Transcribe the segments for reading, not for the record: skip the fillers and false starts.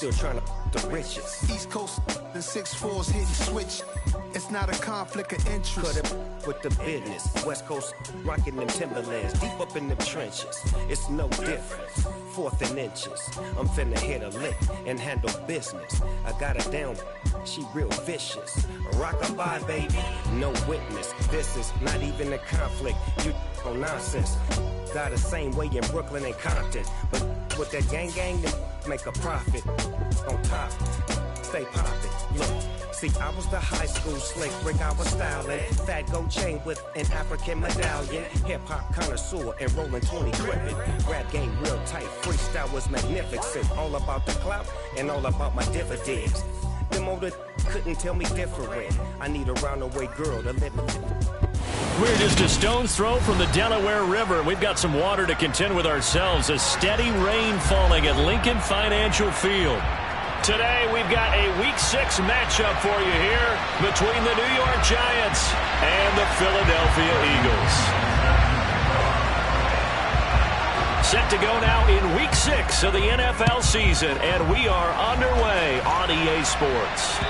still trying to the riches. East Coast and 6'4's hitting switch. It's not a conflict of interest. Cut it with the business. West Coast rocking them Timberlands, deep up in them trenches. It's no different. 4th and inches. I'm finna hit a lick and handle business. I got her down, she real vicious. Rock-a-bye, baby, no witness. This is not even a conflict. You on nonsense. Got the same way in Brooklyn and Compton. But with that gang, they make a profit. On top, stay poppin'. Look. See, I was the high school slick Rick, I was styling. Fat gold chain with an African medallion. Hip-hop connoisseur and rolling 20 gripping. Rap game real tight, freestyle was magnificent. All about the clout and all about my dividends. Them older couldn't tell me different. I need a roundaway girl to live with. We're just a stone's throw from the Delaware River. We've got some water to contend with ourselves. A steady rain falling at Lincoln Financial Field. Today, we've got a Week 6 matchup for you here between the New York Giants and the Philadelphia Eagles. Set to go now in Week 6 of the NFL season, and we are underway on EA Sports.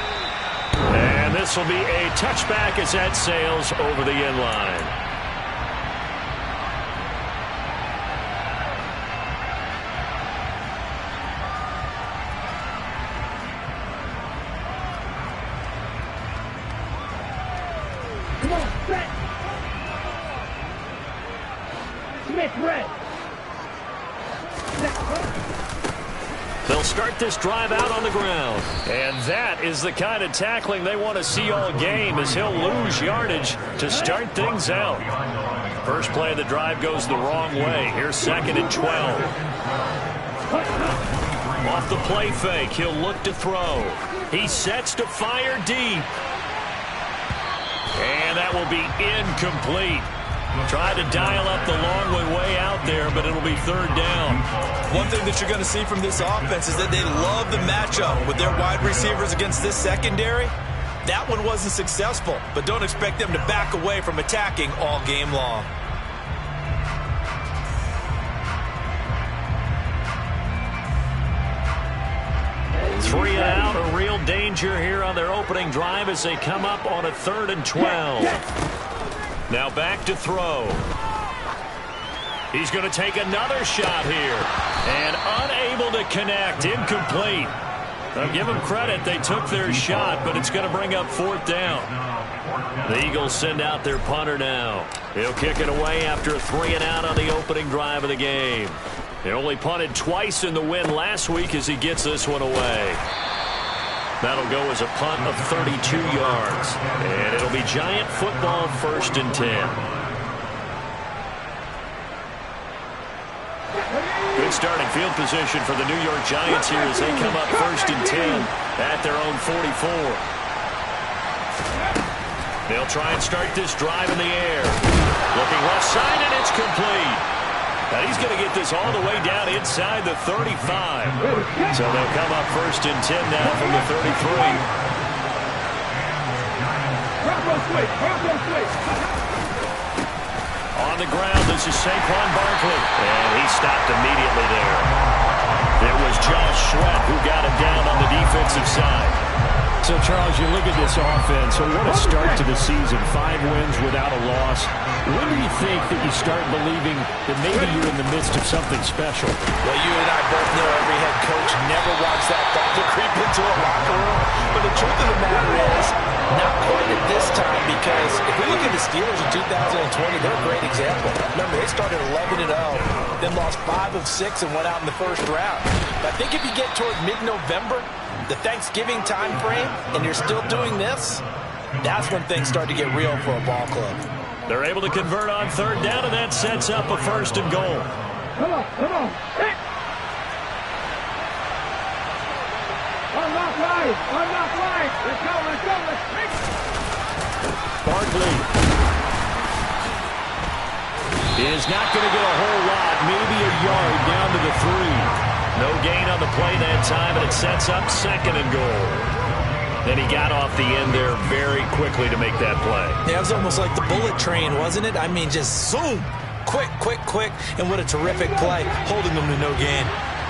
And this will be a touchback as that sails over the end line. They'll start this drive out on the ground. And that is the kind of tackling they want to see all game, as he'll lose yardage to start things out. First play of the drive goes the wrong way. Here's 2nd and 12. Off the play fake, he'll look to throw. He sets to fire deep. And that will be incomplete. Tried to dial up the long way out there, but it'll be 3rd down. One thing that you're going to see from this offense is that they love the matchup with their wide receivers against this secondary. That one wasn't successful, but don't expect them to back away from attacking all game long. Three out, a real danger here on their opening drive as they come up on a 3rd and 12. Now back to throw. He's going to take another shot here. And unable to connect. Incomplete. I'll give them credit. They took their shot, but it's going to bring up 4th down. The Eagles send out their punter now. He'll kick it away after a 3 and out on the opening drive of the game. He only punted twice in the win last week as he gets this one away. That'll go as a punt of 32 yards. And it'll be Giant football, 1st and 10. Good starting field position for the New York Giants here as they come up 1st and 10 at their own 44. They'll try and start this drive in the air. Looking left side, and it's complete. Now he's going to get this all the way down inside the 35. So they'll come up 1st and 10 now from the 33. On the ground, this is Saquon Barkley. And he stopped immediately there. It was Josh Sweat who got him down on the defensive side. So, Charles, you look at this offense, so what a start to the season. 5 wins without a loss. When do you think that you start believing that maybe you're in the midst of something special? Well, you and I both know every head coach never wants that ball to creep into a locker room. But the truth of the matter is, not quite at this time, because if we look at the Steelers in 2020, they're a great example. Remember, they started 11-0, then lost 5 of 6 and went out in the 1st round. But I think if you get toward mid-November, the Thanksgiving time frame, and you're still doing this, that's when things start to get real for a ball club. They're able to convert on 3rd down, and that sets up a 1st and goal. Come on. Hey. Unlock right. Let's go. Barkley is not going to get a whole lot, maybe a yard down to the 3. No gain on the play that time, and it sets up 2nd and goal. Then he got off the end there very quickly to make that play. Yeah, it was almost like the bullet train, wasn't it? I mean, just zoom. Quick. And what a terrific play, holding them to no gain.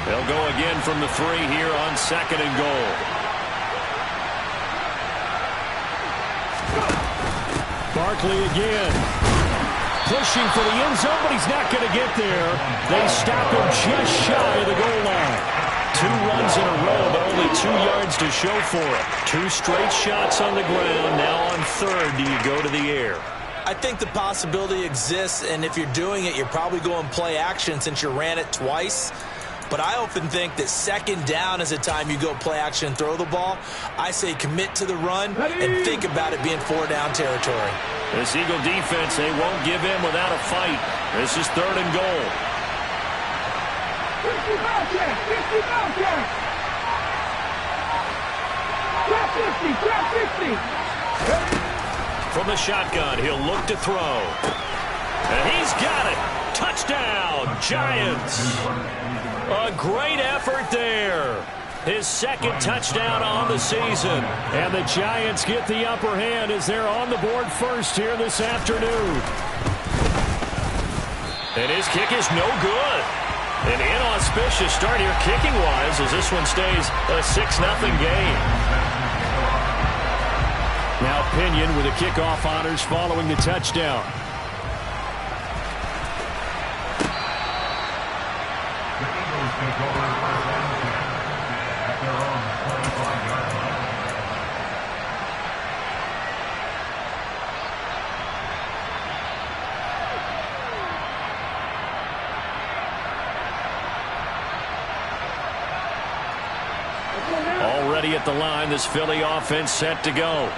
They'll go again from the 3 here on 2nd and goal. Barkley again. Pushing for the end zone, but he's not going to get there. They stop him just shy of the goal line. 2 runs in a row, but only 2 yards to show for it. 2 straight shots on the ground. Now on 3rd, do you go to the air? I think the possibility exists, and if you're doing it, you're probably going play action since you ran it twice. But I often think that 2nd down is the time you go play action and throw the ball. I say commit to the run and think about it being 4-down territory. This Eagle defense, they won't give in without a fight. This is 3rd and goal. 50 ball check! 50 ball check! Trap 50! Trap 50! From the shotgun, he'll look to throw. And he's got it. Touchdown, Giants. A great effort there. His 2nd touchdown on the season. And the Giants get the upper hand as they're on the board first here this afternoon. And his kick is no good. An inauspicious start here kicking-wise as this one stays a 6-0 game. Now Pinion with the kickoff honors following the touchdown. Already at the line, this Philly offense set to go.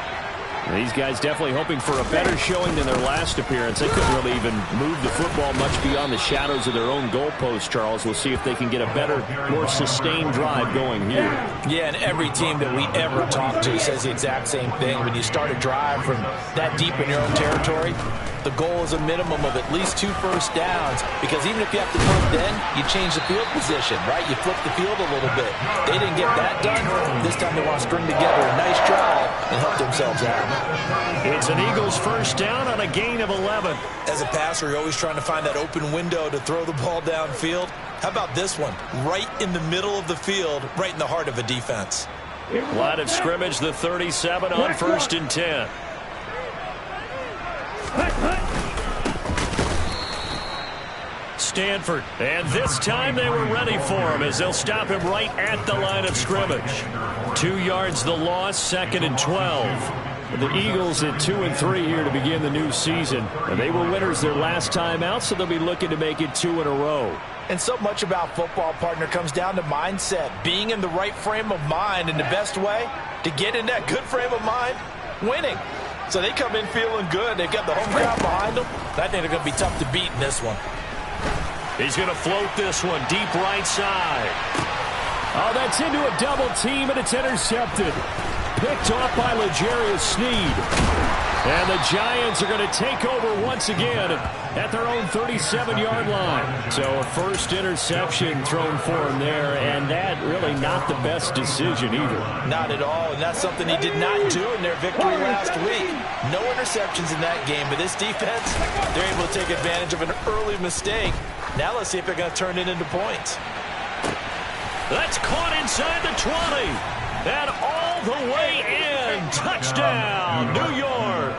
These guys definitely hoping for a better showing than their last appearance. They couldn't really even move the football much beyond the shadows of their own goalpost, Charles. We'll see if they can get a better, more sustained drive going here. Yeah, and every team that we ever talk to says the exact same thing. When you start a drive from that deep in your own territory, the goal is a minimum of at least 2 first downs, because even if you have to punt then, you change the field position, right? You flip the field a little bit. They didn't get that done. This time they want to string together a nice drive and help themselves out. It's an Eagles first down on a gain of 11. As a passer, you're always trying to find that open window to throw the ball downfield. How about this one? Right in the middle of the field, right in the heart of a defense. Line of scrimmage, the 37 on 1st and 10. Stanford, and this time they were ready for him as they'll stop him right at the line of scrimmage. 2 yards the loss, 2nd and 12. The Eagles at 2-3 here to begin the new season. And they were winners their last time out, so they'll be looking to make it 2 in a row. And so much about football, partner, comes down to mindset. Being in the right frame of mind, and the best way to get in that good frame of mind, winning. So they come in feeling good. They've got the home crowd behind them. I think they're going to be tough to beat in this one. He's going to float this one deep right side. Oh, that's into a double team, and it's intercepted. Picked off by L'Jarius Sneed. And the Giants are going to take over once again at their own 37-yard line. So a first interception thrown for him there, and that really not the best decision either. Not at all, and that's something he did not do in their victory last week. No interceptions in that game, but this defense, they're able to take advantage of an early mistake. Now let's see if they're going to turn it into points. That's caught inside the 20. And all the way in. Touchdown, New York.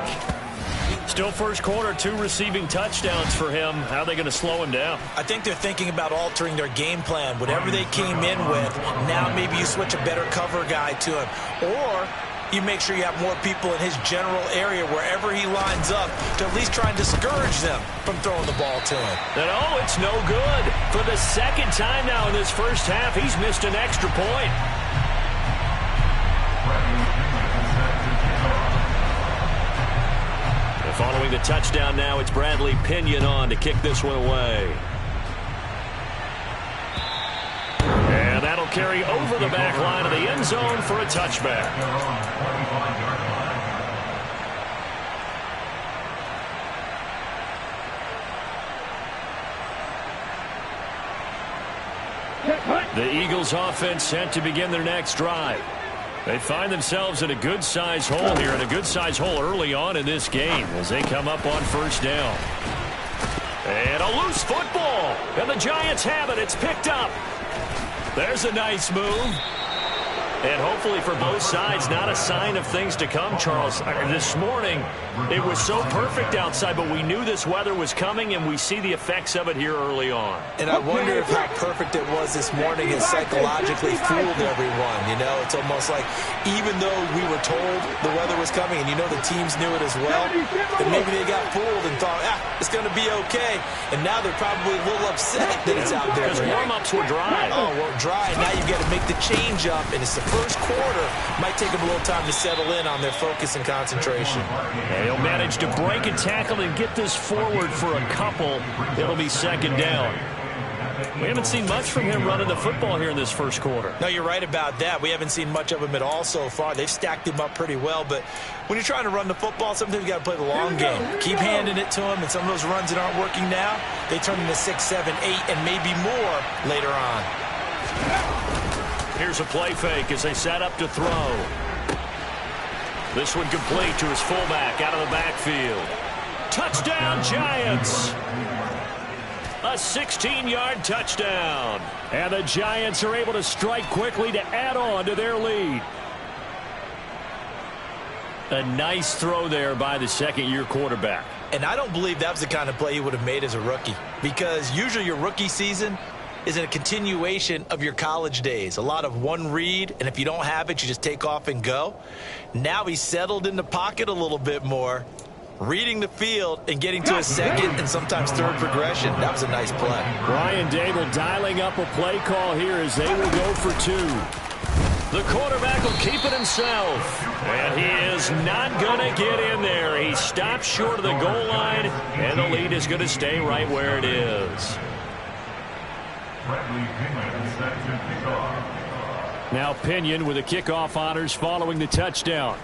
Still first quarter, 2 receiving touchdowns for him. How are they going to slow him down? I think they're thinking about altering their game plan. Whatever they came in with, now maybe you switch a better cover guy to him. Or you make sure you have more people in his general area wherever he lines up to at least try and discourage them from throwing the ball to him. And oh, it's no good. For the second time now in this first half, he's missed an extra point. And following the touchdown now, it's Bradley Pinion on to kick this one away. And that'll carry over the back line of the end zone for a touchback. The Eagles offense set to begin their next drive. They find themselves in a good-sized hole here, and a good-sized hole early on in this game as they come up on first down. And a loose football, and the Giants have it. It's picked up. There's a nice move. And hopefully for both sides, not a sign of things to come, Charles. This morning, it was so perfect outside, but we knew this weather was coming, and we see the effects of it here early on. And I wonder if how perfect it was this morning has psychologically fooled everyone. You know, it's almost like even though we were told the weather was coming, and you know the teams knew it as well, that maybe they got fooled and thought, it's going to be okay. And now they're probably a little upset that it's out there. Because warm-ups were dry. Oh, well, dry. Now you've got to make the change up, and it's the first quarter. Might take them a little time to settle in on their focus and concentration. And he'll manage to break a tackle and get this forward for a couple. It'll be second down. We haven't seen much from him running the football here in this first quarter. No, you're right about that. We haven't seen much of him at all so far. They've stacked him up pretty well, but when you're trying to run the football, sometimes you got to play the long game. Keep handing it to him, and some of those runs that aren't working now, they turn into 6, 7, 8, and maybe more later on. Here's a play fake as they set up to throw. This one complete to his fullback out of the backfield. Touchdown, Giants! A 16-yard touchdown. And the Giants are able to strike quickly to add on to their lead. A nice throw there by the second-year quarterback. And I don't believe that was the kind of play he would have made as a rookie, because usually your rookie season is a continuation of your college days. A lot of one read, and if you don't have it, you just take off and go. Now he's settled in the pocket a little bit more, reading the field and getting to a second and sometimes third progression. That was a nice play. Brian Dable dialing up a play call here as they will go for 2. The quarterback will keep it himself. And he is not going to get in there. He stops short of the goal line, and the lead is going to stay right where it is. Now Pinion with the kickoff honors following the touchdown.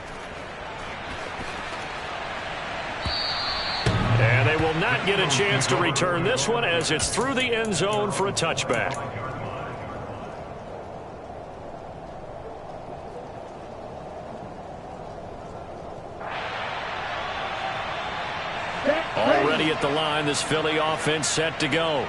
And they will not get a chance to return this one as it's through the end zone for a touchback. Already at the line, this Philly offense set to go.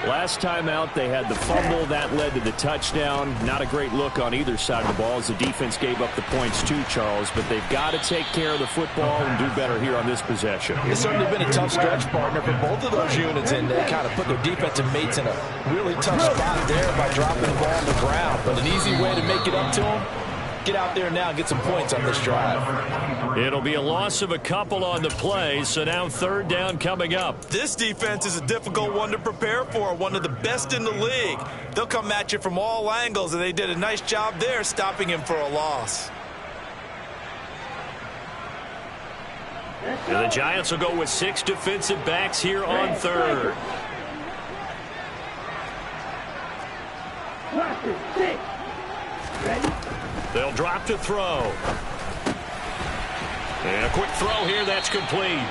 Last time out, they had the fumble. That led to the touchdown. Not a great look on either side of the ball as the defense gave up the points too, Charles. But they've got to take care of the football and do better here on this possession. It's certainly been a tough stretch, partner, for both of those units, and they kind of put their defensive mates in a really tough spot there by dropping the ball on the ground. But an easy way to make it up to them, get out there now and get some points on this drive. It'll be a loss of a couple on the play, so now third down coming up. This defense is a difficult one to prepare for, one of the best in the league. They'll come at you from all angles, and they did a nice job there stopping him for a loss. And the Giants will go with 6 defensive backs here on third. They'll drop to throw. And a quick throw here, that's complete.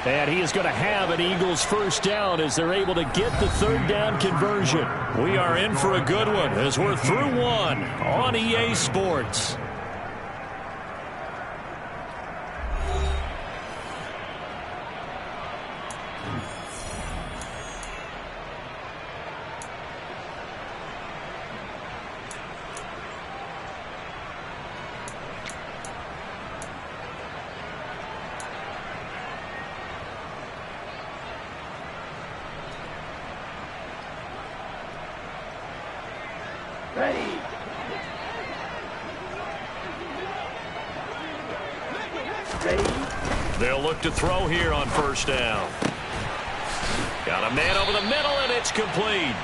And he is going to have an Eagles first down as they're able to get the third down conversion. We are in for a good one as we're through one on EA Sports. They'll look to throw here on first down. Got a man over the middle, and it's complete.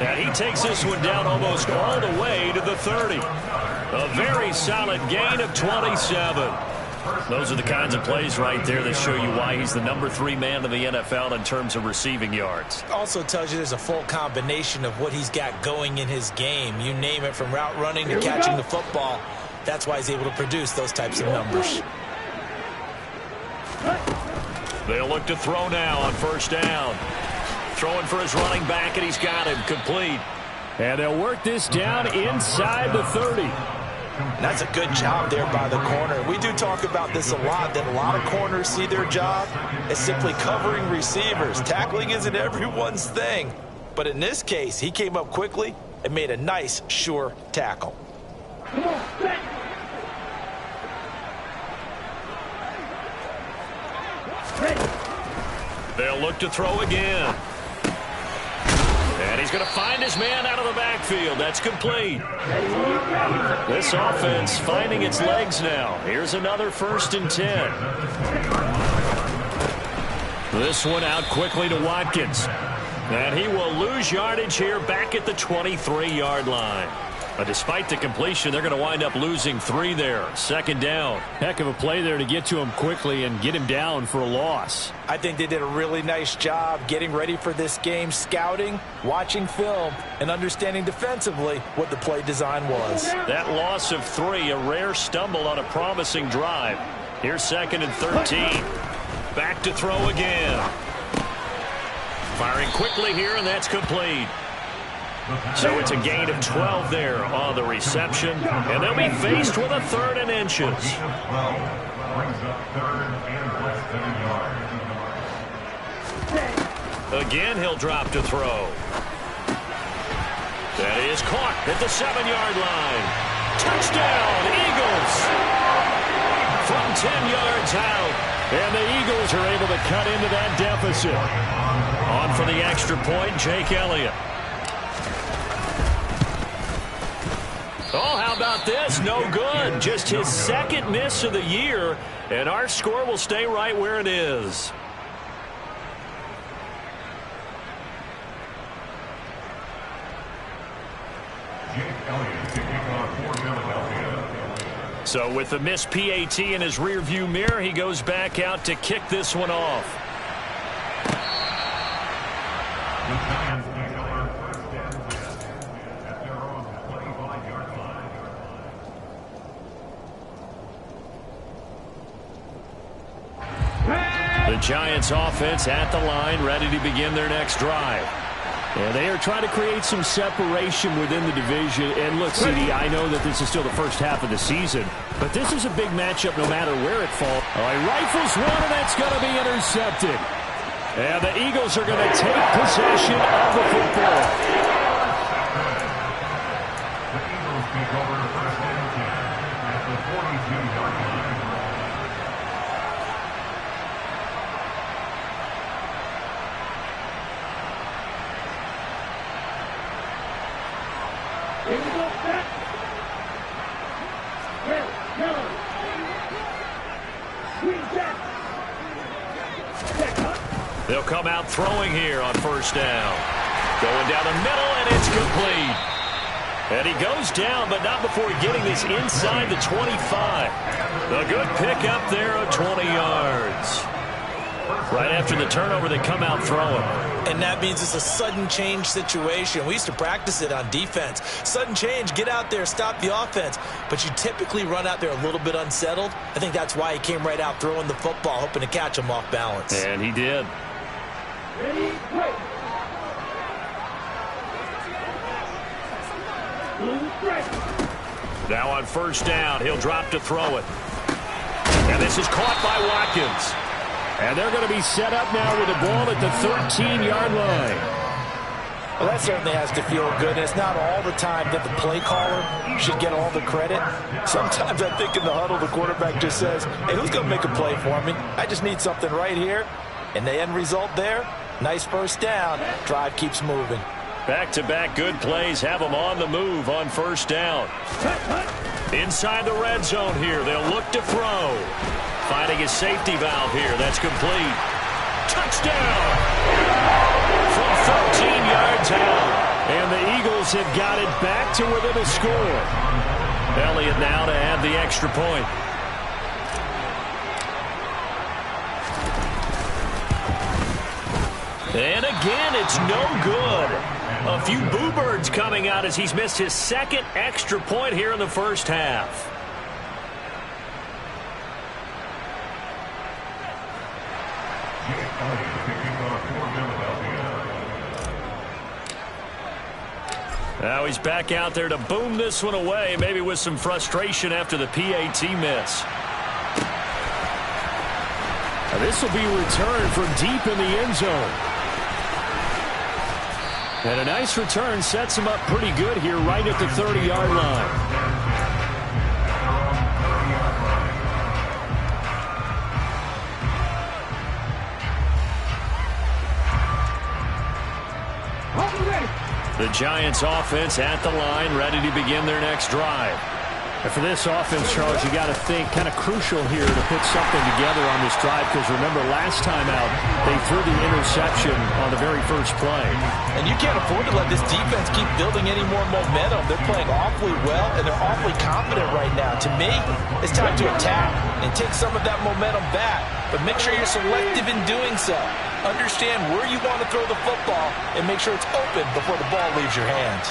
And he takes this one down almost all the way to the 30. A very solid gain of 27. Those are the kinds of plays right there that show you why he's the #3 man in the NFL in terms of receiving yards. Also tells you there's a full combination of what he's got going in his game. You name it, from route running to catching the football. That's why he's able to produce those types of numbers. They'll look to throw now on first down. Throwing for his running back, and he's got him complete. And they'll work this down inside the 30. And that's a good job there by the corner. We do talk about this a lot, that a lot of corners see their job as simply covering receivers. Tackling isn't everyone's thing. But in this case, he came up quickly, and made a nice, sure tackle. Come on, set. They'll look to throw again. And he's going to find his man out of the backfield. That's complete. This offense finding its legs now. Here's another 1st and 10. This one out quickly to Watkins. And he will lose yardage here back at the 23-yard line. But despite the completion, they're going to wind up losing 3 there. 2nd down. Heck of a play there to get to him quickly and get him down for a loss. I think they did a really nice job getting ready for this game, scouting, watching film, and understanding defensively what the play design was. That loss of 3, a rare stumble on a promising drive. Here's 2nd and 13. Back to throw again. Firing quickly here, and that's complete. So it's a gain of 12 there on the reception, and they'll be faced with a 3rd and inches. Again, he'll drop to throw. That is caught at the 7-yard line. Touchdown, Eagles! From 10 yards out. And the Eagles are able to cut into that deficit. On for the extra point, Jake Elliott. Oh, how about this? No good. Just his 2nd miss of the year, and our score will stay right where it is. So with the missed PAT in his rearview mirror, he goes back out to kick this one off. The Giants offense at the line, ready to begin their next drive. And they are trying to create some separation within the division. And look, CD, I know that this is still the first half of the season, but this is a big matchup no matter where it falls. Oh, he rifles one, and that's going to be intercepted. And the Eagles are going to take possession of the football. The Eagles take over the 1st and 10 at the 42-yard line. Here we go, set. Miller. Swing set. They'll come out throwing here on 1st down. Going down the middle, and it's complete. And he goes down, but not before getting this inside the 25. A good pickup there of 20 yards. Right after the turnover, they come out throwing. And that means it's a sudden change situation. We used to practice it on defense. Sudden change, get out there, stop the offense. But you typically run out there a little bit unsettled. I think that's why he came right out throwing the football, hoping to catch him off balance. And he did. Ready, go. Now on 1st down, he'll drop to throw it. And this is caught by Watkins. And they're going to be set up now with the ball at the 13-yard line. Well, that certainly has to feel good. And it's not all the time that the play caller should get all the credit. Sometimes I think in the huddle, the quarterback just says, hey, who's going to make a play for me? I just need something right here. And the end result there, nice 1st down. Drive keeps moving. Back-to-back good plays have them on the move on 1st down. Inside the red zone here, they'll look to throw. Finding his safety valve here. That's complete. Touchdown! From 13 yards out. And the Eagles have got it back to within a score. Elliott now to add the extra point. And again, it's no good. A few boo birds coming out as he's missed his 2nd extra point here in the 1st half. Now he's back out there to boom this one away, maybe with some frustration after the PAT miss. Now this will be returned from deep in the end zone. And a nice return sets him up pretty good here right at the 30-yard line. The Giants offense at the line, ready to begin their next drive. And for this offense, Charles, you got to think kind of crucial here to put something together on this drive, because remember, last time out, they threw the interception on the very first play. And you can't afford to let this defense keep building any more momentum. They're playing awfully well, and they're awfully confident right now. To me, it's time to attack and take some of that momentum back, but make sure you're selective in doing so. Understand where you want to throw the football and make sure it's open before the ball leaves your hands.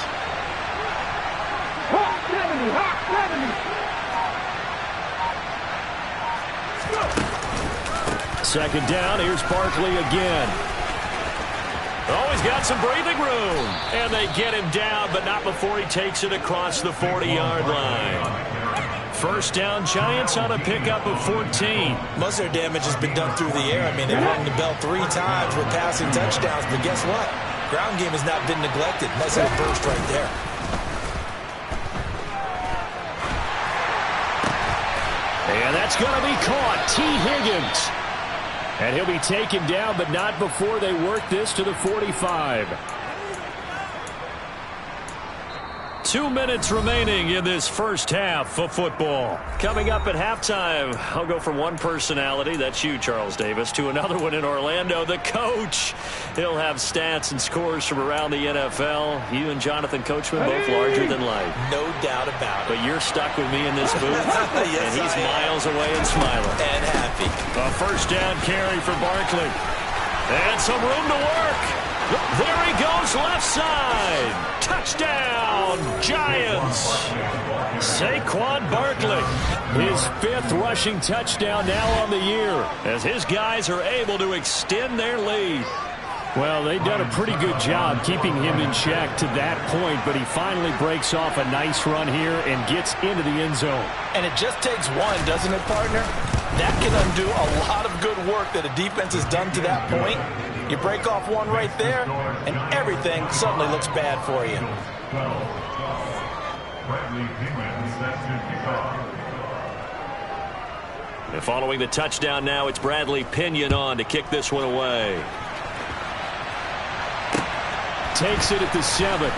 Second down, here's Barkley again. Oh, he's got some breathing room. And they get him down, but not before he takes it across the 40-yard line. First down, Giants on a pickup of 14. Most of their damage has been done through the air. I mean, they've rung the bell 3 times with passing touchdowns, but guess what? Ground game has not been neglected. Nice little burst right there. And that's going to be caught. T. Higgins. And he'll be taken down, but not before they work this to the 45. 2 minutes remaining in this first half of football. Coming up at halftime, I'll go from one personality, that's you, Charles Davis, to another one in Orlando, the coach. He'll have stats and scores from around the NFL. You and Jonathan Coachman, both larger than life. No doubt about it. But you're stuck with me in this booth, yes, and he's miles away and smiling. And happy. A first down carry for Barkley. And some room to work. There he goes, left side. Touchdown, Giants. Saquon Barkley. His 5th rushing touchdown now on the year, as his guys are able to extend their lead. Well, they've done a pretty good job keeping him in check to that point, but he finally breaks off a nice run here and gets into the end zone. And it just takes one, doesn't it, partner? That can undo a lot of good work that a defense has done to that point. You break off one right there, and everything suddenly looks bad for you. And following the touchdown now, it's Bradley Pinion on to kick this one away. Takes it at the 7.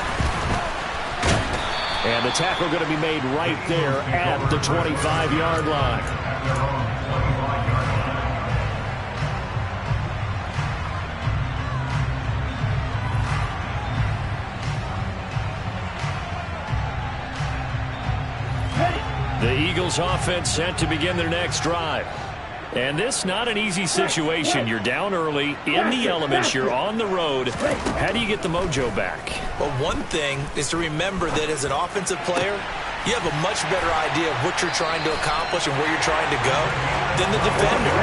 And the tackle going to be made right there at the 25-yard line. The Eagles offense set to begin their next drive. And this not an easy situation. You're down early, in the elements, you're on the road. How do you get the mojo back? Well, one thing is to remember that as an offensive player, you have a much better idea of what you're trying to accomplish and where you're trying to go than the defender.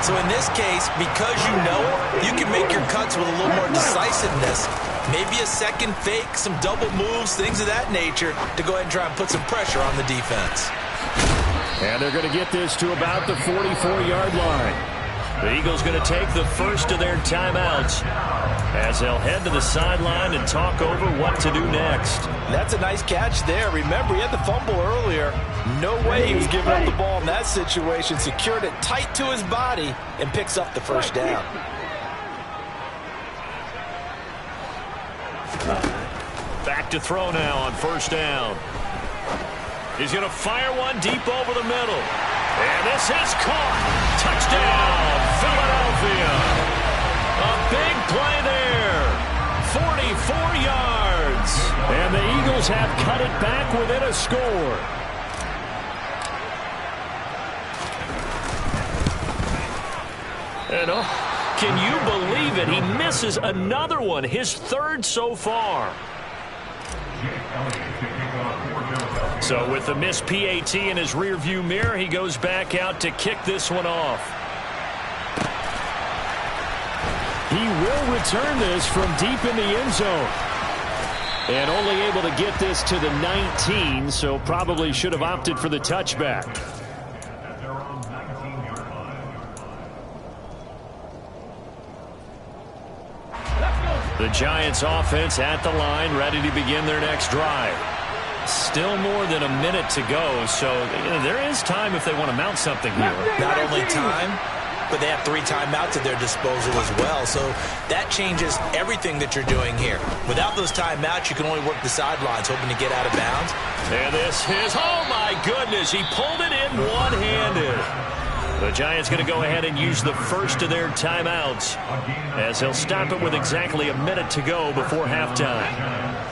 So in this case, because you know it, you can make your cuts with a little more decisiveness. Maybe a second fake, some double moves, things of that nature to go ahead and try and put some pressure on the defense. And they're going to get this to about the 44-yard line. The Eagles going to take the first of their timeouts as they'll head to the sideline and talk over what to do next. That's a nice catch there. Remember, he had the fumble earlier. No way he was giving up the ball in that situation. Secured it tight to his body and picks up the first down. Back to throw now on first down. He's going to fire one deep over the middle. And this is caught. Touchdown, Philadelphia. A big play there. 44 yards. And the Eagles have cut it back within a score. And can you believe it? He misses another one, his 3rd so far. So with the missed PAT in his rearview mirror, he goes back out to kick this one off. He will return this from deep in the end zone. And only able to get this to the 19, so probably should have opted for the touchback. Let's go. The Giants offense at the line, ready to begin their next drive. Still more than a minute to go, so there is time if they want to mount something here. Not only time, but they have 3 timeouts at their disposal as well, so that changes everything that you're doing here. Without those timeouts, you can only work the sidelines, hoping to get out of bounds. And this is, oh my goodness, he pulled it in one-handed. The Giants going to go ahead and use the first of their timeouts as they'll stop it with exactly a minute to go before halftime.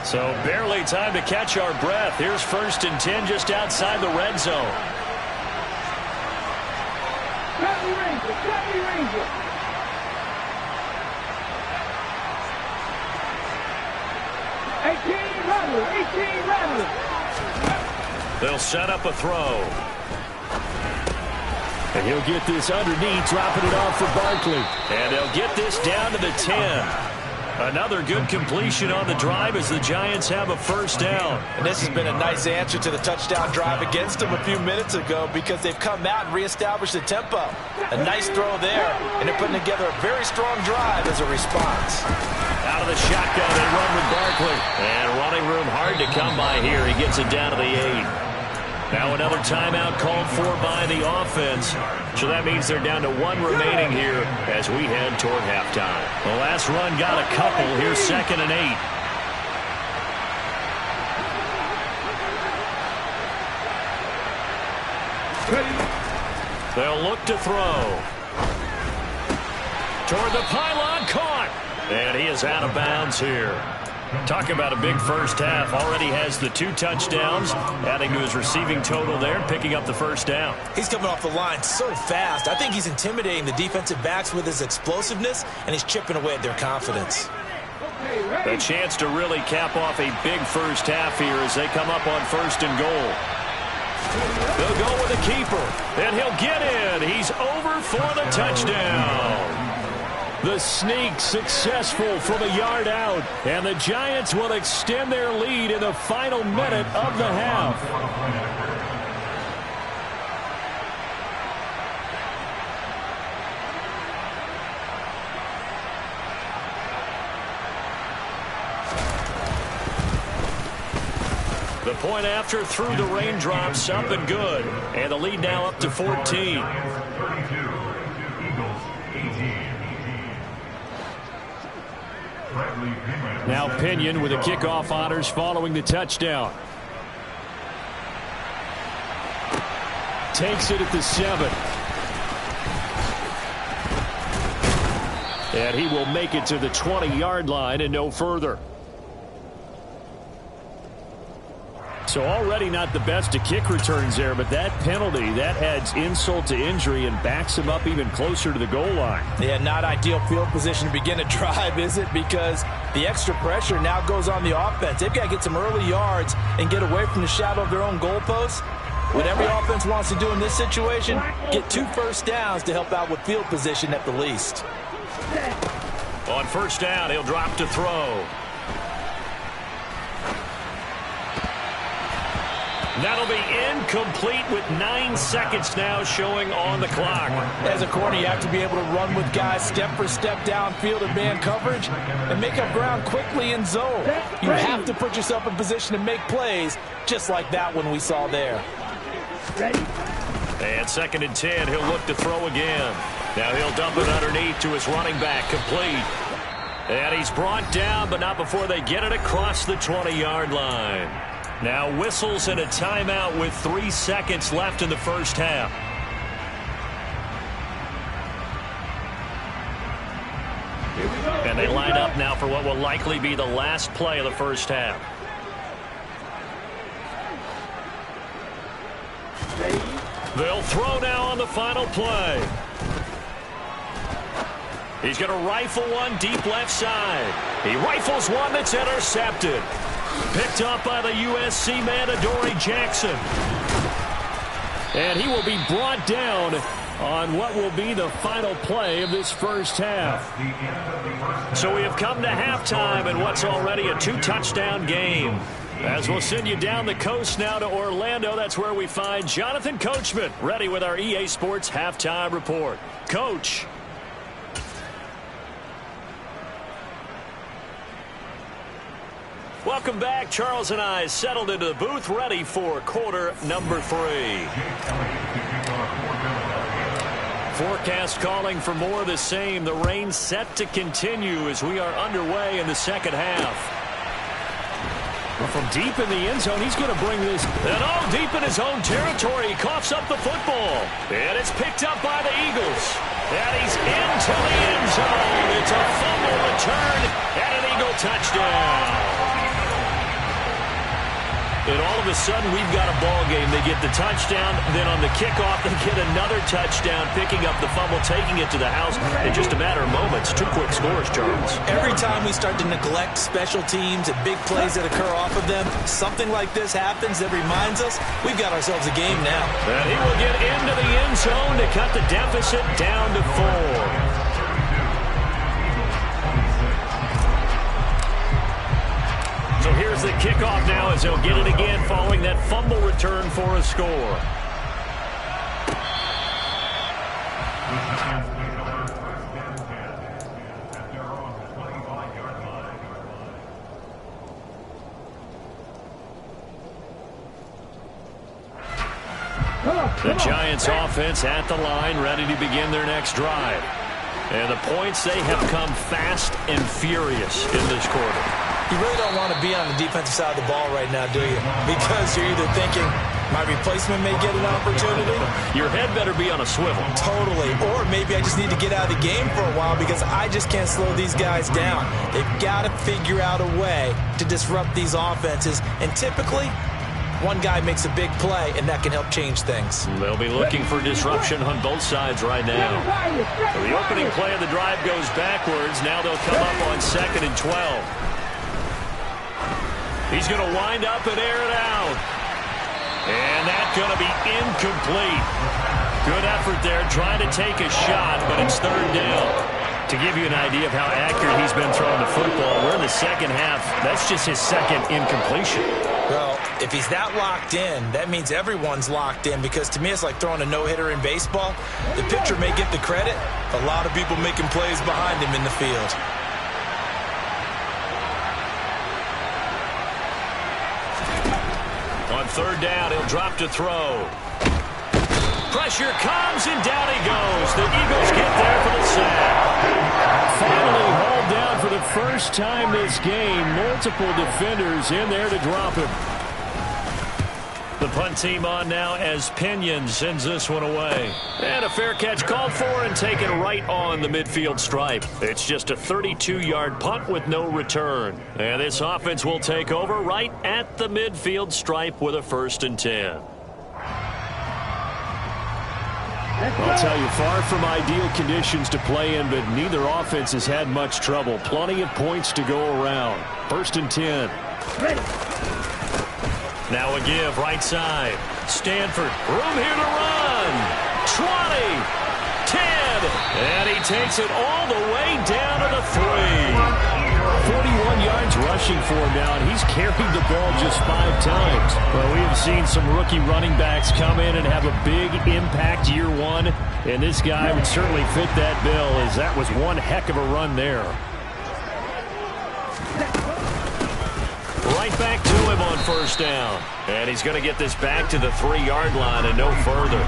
So barely time to catch our breath. Here's 1st and 10 just outside the red zone. Copy Ranger, copy Ranger. Eighteen Rattler. They'll set up a throw. And he'll get this underneath, dropping it off for Barkley. And they'll get this down to the 10. Another good completion on the drive as the Giants have a first down. And this has been a nice answer to the touchdown drive against them a few minutes ago because they've come out and reestablished the tempo. A nice throw there, and they're putting together a very strong drive as a response. Out of the shotgun, they run with Barkley. And running room hard to come by here. He gets it down to the 8. Now another timeout called for by the offense. So that means they're down to 1 remaining here as we head toward halftime. The last run got a couple. Here's 2nd and 8. They'll look to throw. Toward the pylon, caught. And he is out of bounds here. Talk about a big first half. Already has the 2 touchdowns, adding to his receiving total there, picking up the first down. He's coming off the line so fast. I think he's intimidating the defensive backs with his explosiveness, and he's chipping away at their confidence. A chance to really cap off a big first half here as they come up on 1st and goal. They'll go with a keeper, and he'll get in. He's over for the touchdown. The sneak successful from a yard out, and the Giants will extend their lead in the final minute of the half. The point after through the raindrops, up and good, and the lead now up to 14. Now Pinion with the kickoff honors following the touchdown. Takes it at the 7. And he will make it to the 20-yard line and no further. So already not the best of kick returns there, but that penalty, that adds insult to injury and backs him up even closer to the goal line. Yeah, not ideal field position to begin a drive, is it? Because the extra pressure now goes on the offense. They've got to get some early yards and get away from the shadow of their own goalposts. What every offense wants to do in this situation, get 2 first downs to help out with field position at the least. On first down, he'll drop to throw. That'll be incomplete with 9 seconds now showing on the clock. As a corner, you have to be able to run with guys step for step downfield in man coverage and make up ground quickly in zone. You have to put yourself in position to make plays just like that one we saw there. And 2nd and 10, he'll look to throw again. Now he'll dump it underneath to his running back, complete. And he's brought down, but not before they get it across the 20-yard line. Now whistles and a timeout with 3 seconds left in the first half. And they line up now for what will likely be the last play of the first half. They'll throw now on the final play. He's going to rifle one deep left side. He rifles one that's intercepted. Picked up by the USC man, Adoree Jackson. And he will be brought down on what will be the final play of this first half. So we have come to halftime in what's already a 2-touchdown game. As we'll send you down the coast now to Orlando, that's where we find Jonathan Coachman ready with our EA Sports Halftime Report. Coach. Welcome back. Charles and I settled into the booth, ready for quarter number 3. Forecast calling for more of the same. The rain set to continue as we are underway in the second half. Well, from deep in the end zone, he's going to bring this. And deep in his own territory, he coughs up the football. And it's picked up by the Eagles. And he's into the end zone. It's a fumble return and an Eagle touchdown. And all of a sudden, we've got a ball game. They get the touchdown. Then on the kickoff, they get another touchdown, picking up the fumble, taking it to the house in just a matter of moments. 2 quick scores, Charles. Every time we start to neglect special teams and big plays that occur off of them, something like this happens that reminds us we've got ourselves a game now. And he will get into the end zone to cut the deficit down to 4. So here's the kickoff now as they'll get it again following that fumble return for a score. The Giants offense at the line, ready to begin their next drive. And the points, they have come fast and furious in this quarter. You really don't want to be on the defensive side of the ball right now, do you? Because you're either thinking, my replacement may get an opportunity. Your head better be on a swivel. Totally. Or maybe I just need to get out of the game for a while because I just can't slow these guys down. They've got to figure out a way to disrupt these offenses. And typically, one guy makes a big play, and that can help change things. They'll be looking for disruption on both sides right now. So the opening play of the drive goes backwards. Now they'll come up on 2nd and 12. He's going to wind up and air it out. And that's going to be incomplete. Good effort there, trying to take a shot, but it's 3rd down. To give you an idea of how accurate he's been throwing the football, we're in the second half. That's just his 2nd incompletion. Well, if he's that locked in, that means everyone's locked in, because to me it's like throwing a no-hitter in baseball. The pitcher may get the credit. A lot of people making plays behind him in the field. On 3rd down, he'll drop to throw. Pressure comes, and down he goes. The Eagles get there for the sack. Finally hauled down for the first time this game. Multiple defenders in there to drop him. The punt team on now as Pinion sends this one away. And a fair catch called for and taken right on the midfield stripe. It's just a 32-yard punt with no return. And this offense will take over right at the midfield stripe with a 1st and 10. I'll tell you, far from ideal conditions to play in, but neither offense has had much trouble. Plenty of points to go around. 1st and 10. Now a give, right side. Stanford, room here to run. 20, 10, and he takes it all the way down to the 3. 41 yards rushing for him now, and he's carried the ball just 5 times. Well, we have seen some rookie running backs come in and have a big impact year 1, and this guy would certainly fit that bill, as that was one heck of a run there. Right back to him on 1st down. And he's going to get this back to the 3-yard line and no further.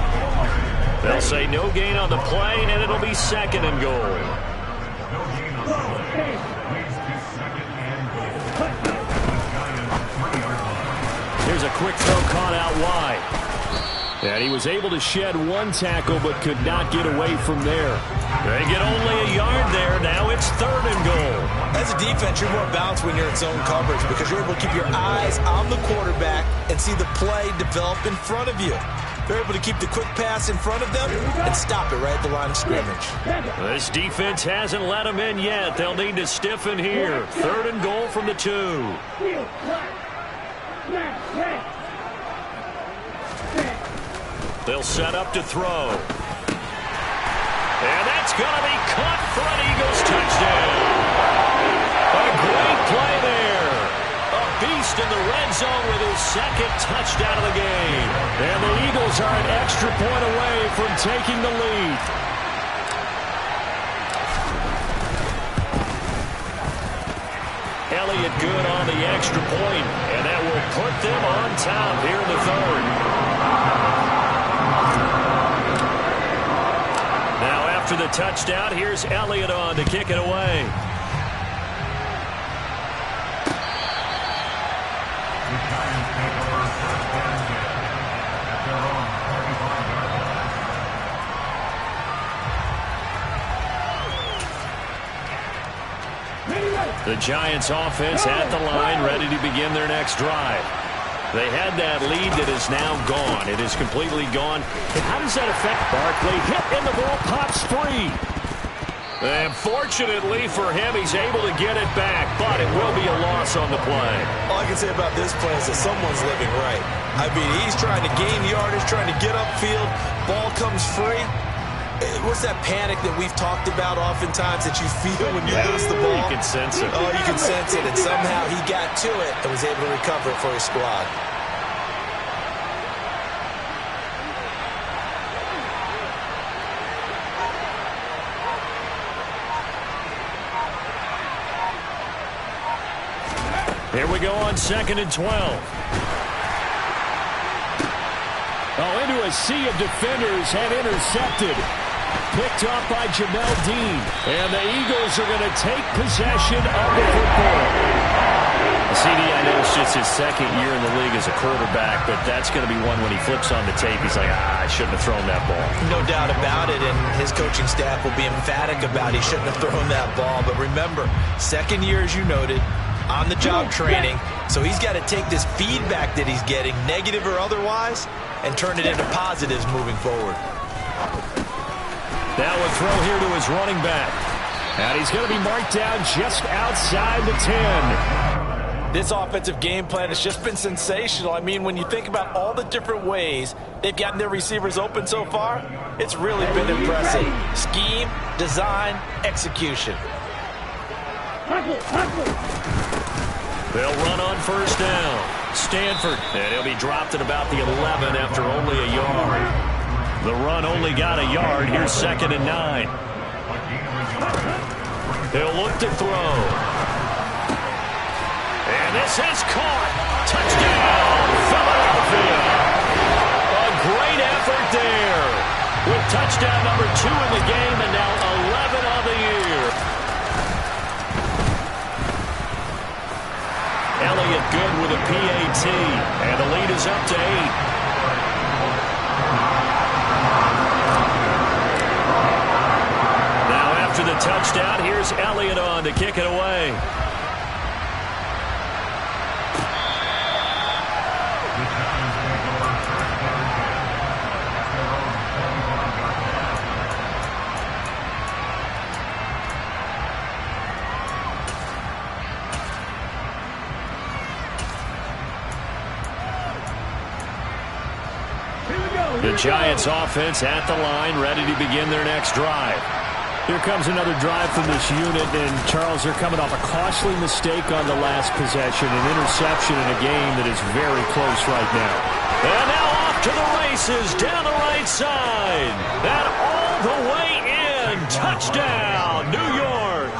They'll say no gain on the play, and it'll be 2nd and goal. Here's a quick throw caught out wide. And he was able to shed 1 tackle but could not get away from there. They get only a yard there. Now it's 3rd and goal. As a defense, you're more balanced when you're in zone coverage because you're able to keep your eyes on the quarterback and see the play develop in front of you. They're able to keep the quick pass in front of them and stop it right at the line of scrimmage. This defense hasn't let them in yet. They'll need to stiffen here. 3rd and goal from the 2. They'll set up to throw. And that's going to be caught for an Eagles touchdown. A great play there. A beast in the red zone with his 2nd touchdown of the game. And the Eagles are an extra point away from taking the lead. And Elliott good on the extra point, and that will put them on top here in the third. Now after the touchdown, here's Elliott on to kick it away. The Giants take over first and 10 at their own 35-yard line. The Giants offense at the line, ready to begin their next drive. They had that lead that is now gone. It is completely gone. And how does that affect Barkley? Hit and the ball pops free. And fortunately for him, he's able to get it back, but it will be a loss on the play. All I can say about this play is that someone's living right. I mean, he's trying to gain yardage, trying to get upfield. Ball comes free. What's that panic that we've talked about oftentimes that you feel when you lose the ball? You can sense it. Oh, you can sense it, and somehow he got to it and was able to recover it for his squad. Here we go on 2nd and 12. Oh, into a sea of defenders and intercepted. Picked off by Jamel Dean. And the Eagles are going to take possession of the football. CD, I know it's just his second year in the league as a quarterback, but that's going to be one when he flips on the tape. He's like, I shouldn't have thrown that ball. No doubt about it, and his coaching staff will be emphatic about he shouldn't have thrown that ball. But remember, second year, as you noted, on-the-job training, so he's got to take this feedback that he's getting, negative or otherwise, and turn it into positives moving forward. Now a throw here to his running back. And he's going to be marked down just outside the 10. This offensive game plan has just been sensational. I mean, when you think about all the different ways they've gotten their receivers open so far, it's really been impressive. Scheme, design, execution. They'll run on first down. Stanford, and he'll be dropped at about the 11 after only a yard. The run only got a yard. Here's 2nd and 9. He'll look to throw. And this is caught. Touchdown, Philadelphia. A great effort there. With touchdown number 2 in the game and now 11 on the year. Elliott good with a PAT. And the lead is up to 8. After the touchdown, here's Elliott on to kick it away. The Giants take over first and 10 at their own 45-yard line. The Giants offense at the line, ready to begin their next drive. Here comes another drive from this unit, and Charles, they're coming off a costly mistake on the last possession, an interception in a game that is very close right now. And now off to the races down the right side. And all the way in. Touchdown, New York.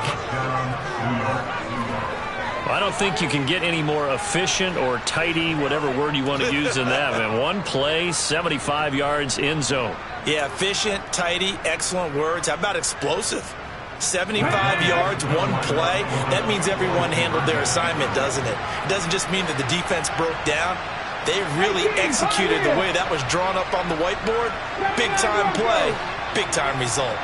I don't think you can get any more efficient or tidy, whatever word you want to use in that. Man, one play, 75 yards, end zone. Yeah, efficient, tidy, excellent words. How about explosive? 75 yards, one play. That means everyone handled their assignment, doesn't it? It doesn't just mean that the defense broke down. They really executed the way that was drawn up on the whiteboard. Big-time play, big-time result.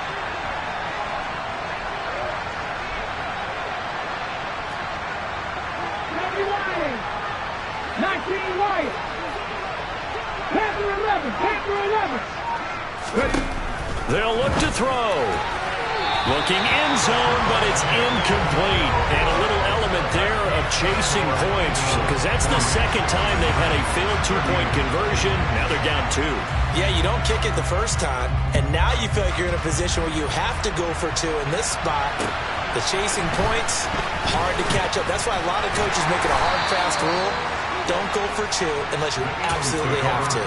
They'll look to throw. Looking end zone, but it's incomplete. And a little element there of chasing points, because that's the second time they've had a failed two-point conversion. Now they're down 2. Yeah, you don't kick it the first time, and now you feel like you're in a position where you have to go for 2 in this spot. The chasing points, hard to catch up. That's why a lot of coaches make it a hard, fast rule. Don't go for 2 unless you absolutely have to.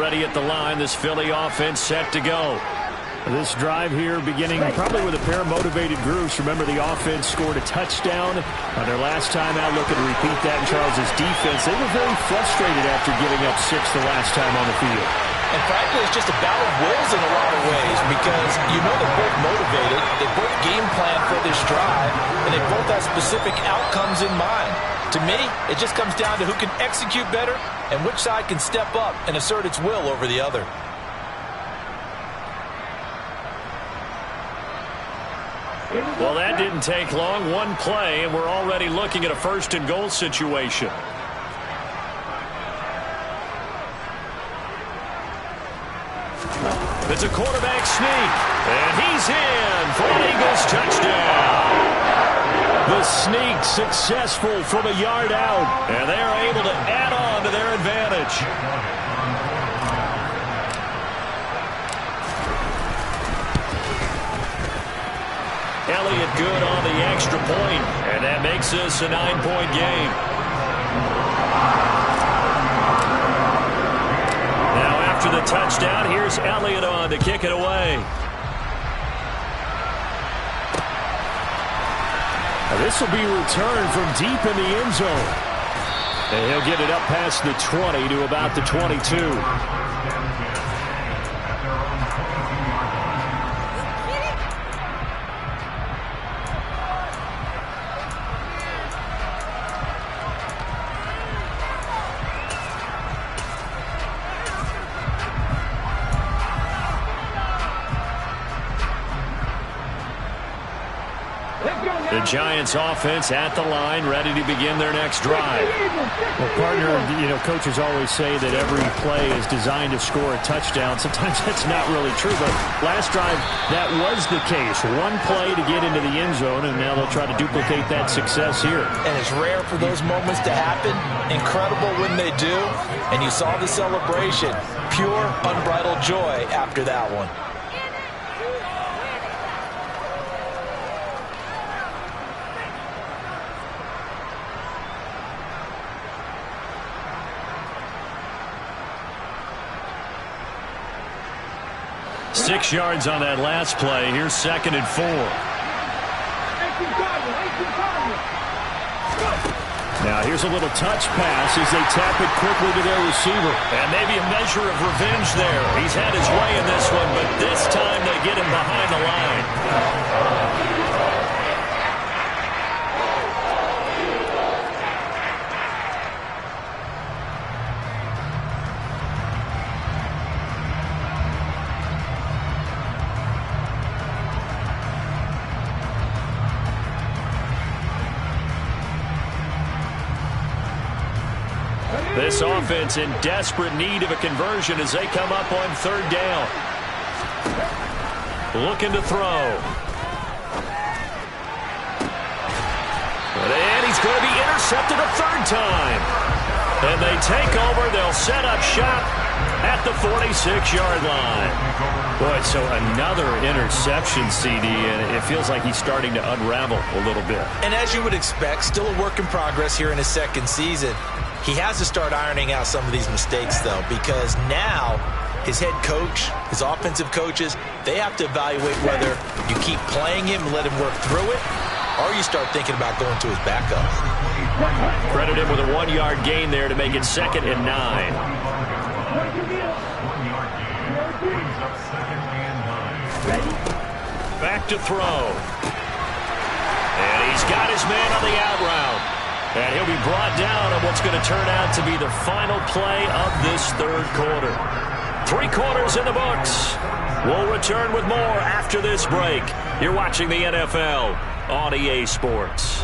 ready at the line. This Philly offense set to go. This drive here beginning probably with a pair of motivated groups. Remember, the offense scored a touchdown on their last time out. Looking to repeat that in Charles' defense. They were very frustrated after giving up 6 the last time on the field. And frankly, it's just a battle of wills in a lot of ways because you know they're both motivated. They both game plan for this drive, and they both have specific outcomes in mind. To me, it just comes down to who can execute better and which side can step up and assert its will over the other. Well, that didn't take long. One play, and we're already looking at a first-and-goal situation. It's a quarterback sneak, and he's in for an Eagles touchdown. The sneak successful from a yard out, and they are able to add on to their advantage. Elliott good on the extra point, and that makes this a 9-point game. Now after the touchdown, here's Elliott on to kick it away. Now this will be returned from deep in the end zone. And he'll get it up past the 20 to about the 22. The Giants offense at the line, ready to begin their next drive. Well, partner, coaches always say that every play is designed to score a touchdown. Sometimes that's not really true, but last drive, that was the case. One play to get into the end zone, and now they'll try to duplicate that success here. And it's rare for those moments to happen. Incredible when they do. And you saw the celebration. Pure, unbridled joy after that one. Six yards on that last play. Here's 2nd and 4. Now here's a little touch pass as they tap it quickly to their receiver. And maybe a measure of revenge there. He's had his way in this one, but this time they get him behind the line. This offense in desperate need of a conversion as they come up on 3rd down. Looking to throw. And he's going to be intercepted a 3rd time. And they take over. They'll set up shop at the 46-yard line. Boy, so another interception, CD, and it feels like he's starting to unravel a little bit. And as you would expect, still a work in progress here in his 2nd season. He has to start ironing out some of these mistakes, though, because now his head coach, his offensive coaches, they have to evaluate whether you keep playing him and let him work through it, or you start thinking about going to his backup. Credit him with a 1-yard gain there to make it 2nd and 9. Back to throw. And he's got his man on the out route. And he'll be brought down on what's going to turn out to be the final play of this 3rd quarter. 3 quarters in the books. We'll return with more after this break. You're watching the NFL on EA Sports.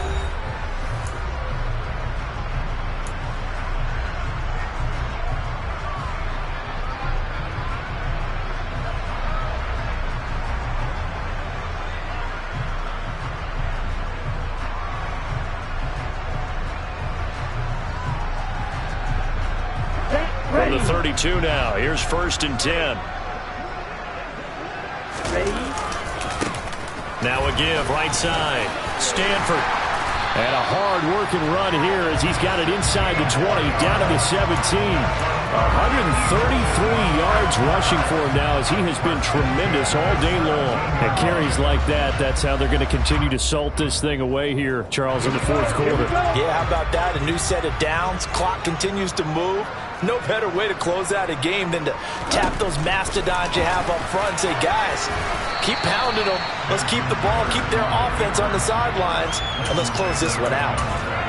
From the 32 now. Here's 1st and 10. Now a give, right side. Stanford. And a hard-working run here as he's got it inside the 20, down to the 17. 133 yards rushing for him now as he has been tremendous all day long. And carries like that, that's how they're going to continue to salt this thing away here, Charles, in the fourth quarter. Yeah, how about that? A new set of downs. Clock continues to move. No better way to close out a game than to tap those mastodons you have up front and say, guys, keep pounding them. Let's keep the ball, keep their offense on the sidelines, and let's close this one out.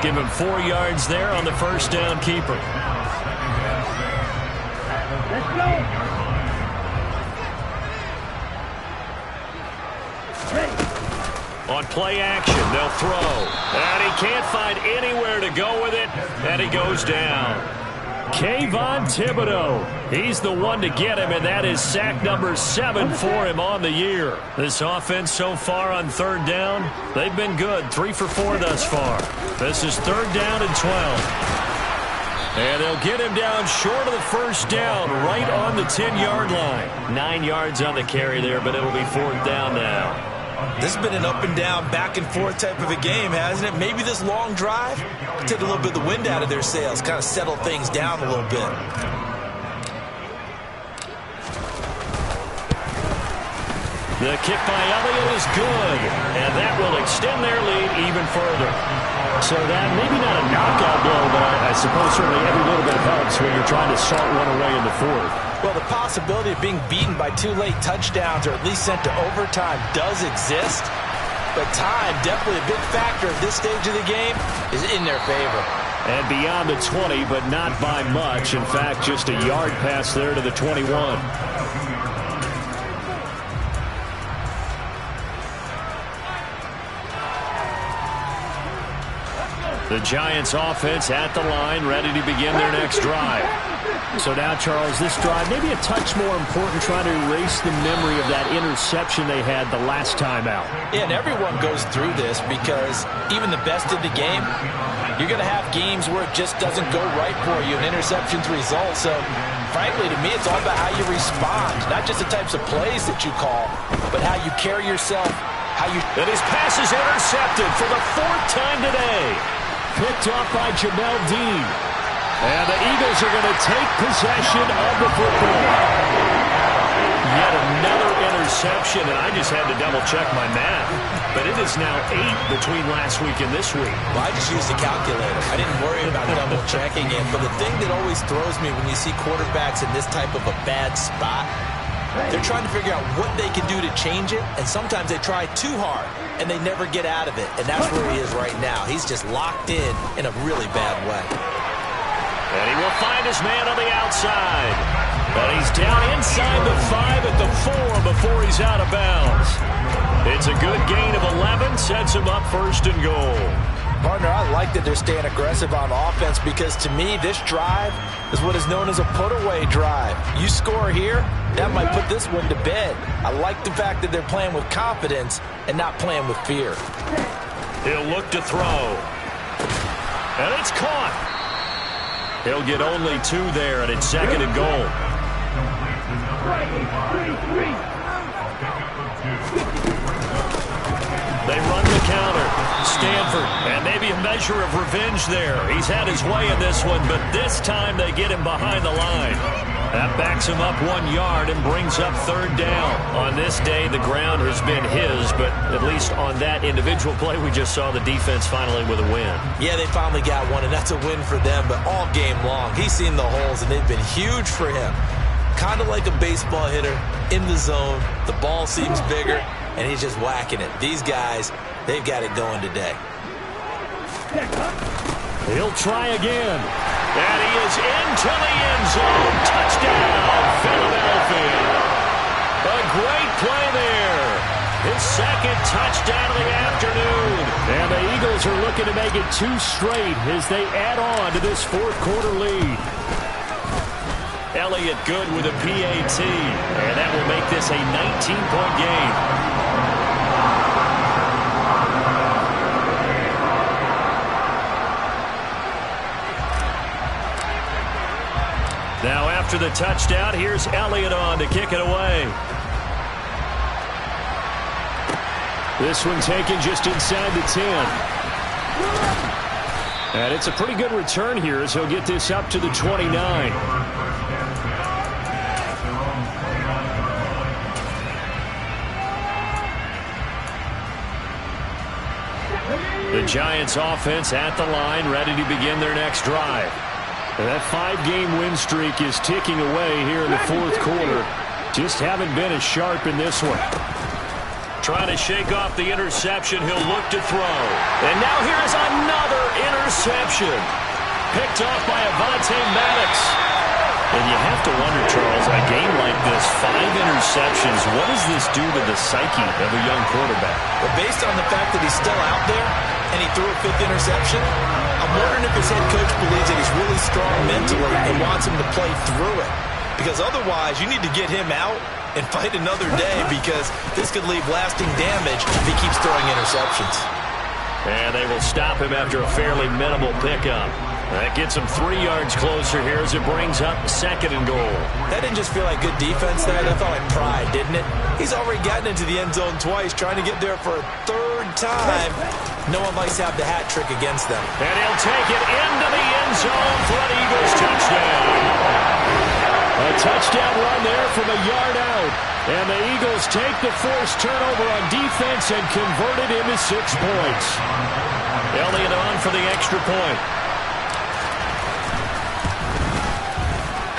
Give him 4 yards there on the first down keeper. Let's go. On play action, they'll throw. And he can't find anywhere to go with it, and he goes down. Kayvon Thibodeau. He's the one to get him, and that is sack number 7 for him on the year. This offense so far on third down, they've been good. 3 for 4 thus far. This is third down and 12. And they'll get him down short of the first down, right on the 10-yard line. 9 yards on the carry there, but it'll be fourth down now. This has been an up-and-down, back-and-forth type of a game, hasn't it? Maybe this long drive could take a little bit of the wind out of their sails, kind of settle things down a little bit. The kick by Elliott is good, and that will extend their lead even further. So that maybe not a knockout blow, but I suppose certainly every little bit helps when you're trying to salt one away in the fourth. Well, the possibility of being beaten by 2 late touchdowns or at least sent to overtime does exist. But time, definitely a big factor at this stage of the game, is in their favor. And beyond the 20, but not by much. In fact, just a yard pass there to the 21. The Giants offense at the line, ready to begin their next drive. So now, Charles, this drive maybe a touch more important, trying to erase the memory of that interception they had the last time out. Yeah, and everyone goes through this because even the best in the game, you're going to have games where it just doesn't go right for you, and interceptions result. So, frankly, to me, it's all about how you respond, not just the types of plays that you call, but how you carry yourself, how you... And his pass is intercepted for the 4th time today. Picked off by Jamel Dean. And the Eagles are going to take possession of the football. Yet another interception, and I just had to double-check my math. But it is now 8 between last week and this week. Well, I just used a calculator. I didn't worry about double-checking it. But the thing that always throws me when you see quarterbacks in this type of a bad spot, they're trying to figure out what they can do to change it, and sometimes they try too hard, and they never get out of it. And that's where he is right now. He's just locked in a really bad way. And he will find his man on the outside. And he's down inside the 5 at the 4 before he's out of bounds. It's a good gain of 11, sets him up first and goal. Partner, I like that they're staying aggressive on offense because, to me, this drive is what is known as a put-away drive. You score here, that might put this one to bed. I like the fact that they're playing with confidence and not playing with fear. He'll look to throw. And it's caught. He'll get only 2 there, and it's second and goal. They run the counter. Stanford, and maybe a measure of revenge there. He's had his way in this one, but this time they get him behind the line. That backs him up 1 yard and brings up third down. On this day, the ground has been his, but at least on that individual play, we just saw the defense finally with a win. Yeah, they finally got one, and that's a win for them, but all game long, he's seen the holes, and they've been huge for him. Kind of like a baseball hitter in the zone. The ball seems bigger, and he's just whacking it. These guys, they've got it going today. He'll try again. And he is into the end zone. Touchdown, Philadelphia. A great play there. His second touchdown of the afternoon. And the Eagles are looking to make it 2 straight as they add on to this fourth quarter lead. Elliott good with a PAT. And that will make this a 19-point game. Now after the touchdown, here's Elliott on to kick it away. This one taken just inside the 10. And it's a pretty good return here as he'll get this up to the 29. The Giants offense at the line, ready to begin their next drive. And that 5-game win streak is ticking away here in the fourth quarter. Just haven't been as sharp in this one. Trying to shake off the interception. He'll look to throw. And now here's another interception. Picked off by Avonte Maddox. And you have to wonder, Charles, a game like this, 5 interceptions, what does this do to the psyche of a young quarterback? But based on the fact that he's still out there and he threw a 5th interception, I'm wondering if his head coach believes that he's really strong mentally and wants him to play through it. Because otherwise, you need to get him out and fight another day, because this could leave lasting damage if he keeps throwing interceptions. And they will stop him after a fairly minimal pickup. That gets him 3 yards closer here as it brings up 2nd and goal. That didn't just feel like good defense there. That felt like pride, didn't it? He's already gotten into the end zone twice, trying to get there for a 3rd time. No one likes to have the hat trick against them. And he'll take it into the end zone for an Eagles touchdown. A touchdown run there from a yard out. And the Eagles take the forced turnover on defense and convert it into 6 points. Elliott on for the extra point.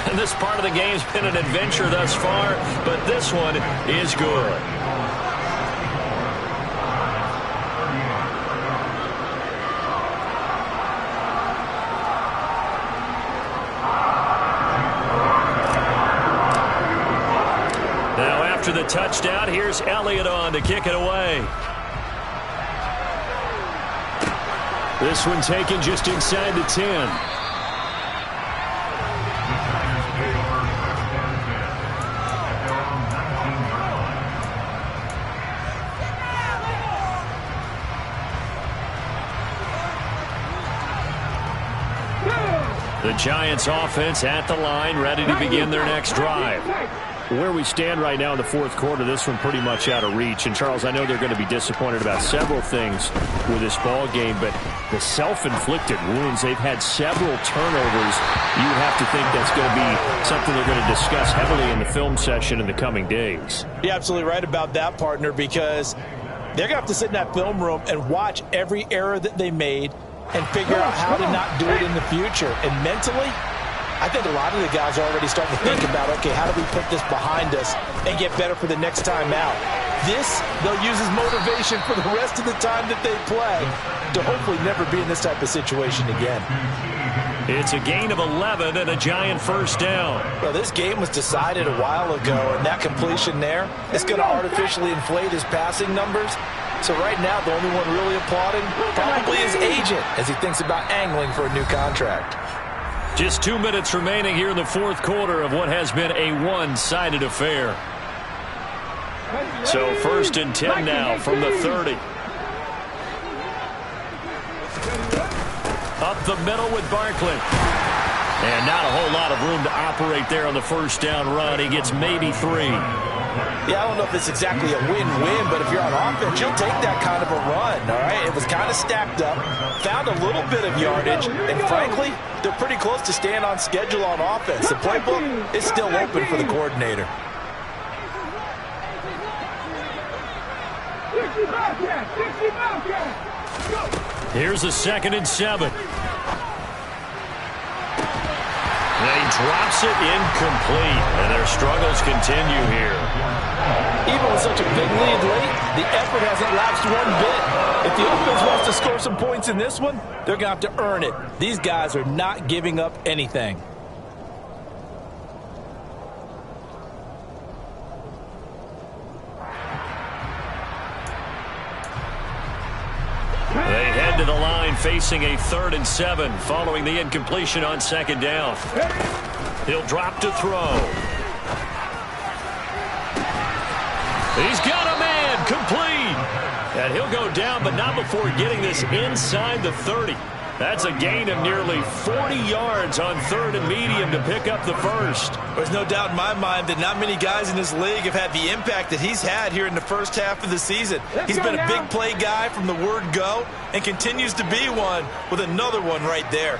And this part of the game's been an adventure thus far, but this one is good. Now after the touchdown, here's Elliott on to kick it away. This one taken just inside the 10. The Giants offense at the line, ready to begin their next drive. Where we stand right now in the fourth quarter, this one pretty much out of reach. And, Charles, I know they're going to be disappointed about several things with this ball game, but the self-inflicted wounds, they've had several turnovers. You have to think that's going to be something they're going to discuss heavily in the film session in the coming days. You're absolutely right about that, partner, because they're going to have to sit in that film room and watch every error that they made and figure out how to not do it in the future. And mentally, I think a lot of the guys are already starting to think about, okay, how do we put this behind us and get better for the next time out? This, they'll use as motivation for the rest of the time that they play to hopefully never be in this type of situation again. It's a gain of 11 and a Giant first down. Well, this game was decided a while ago, and that completion there is going to artificially inflate his passing numbers. So right now, the only one really applauding probably his agent as he thinks about angling for a new contract. Just 2 minutes remaining here in the fourth quarter of what has been a one-sided affair. So 1st and 10 now from the 30. Up the middle with Barkley. And not a whole lot of room to operate there on the first down run. He gets maybe 3. Yeah, I don't know if it's exactly a win-win, but if you're on offense, you'll take that kind of a run, all right? It was kind of stacked up, found a little bit of yardage, and frankly, they're pretty close to staying on schedule on offense. The playbook is still open for the coordinator. Here's a 2nd and 7. And he drops it incomplete, and their struggles continue here. Even with such a big lead late, the effort hasn't lapsed one bit. If the offense wants to score some points in this one, they're going to have to earn it. These guys are not giving up anything. They head to the line facing a 3rd and 7 following the incompletion on 2nd down. He'll drop to throw. He's got a man complete. And he'll go down, but not before getting this inside the 30. That's a gain of nearly 40 yards on 3rd and medium to pick up the first. There's no doubt in my mind that not many guys in this league have had the impact that he's had here in the first half of the season. He's been a big play guy from the word go and continues to be one with another one right there.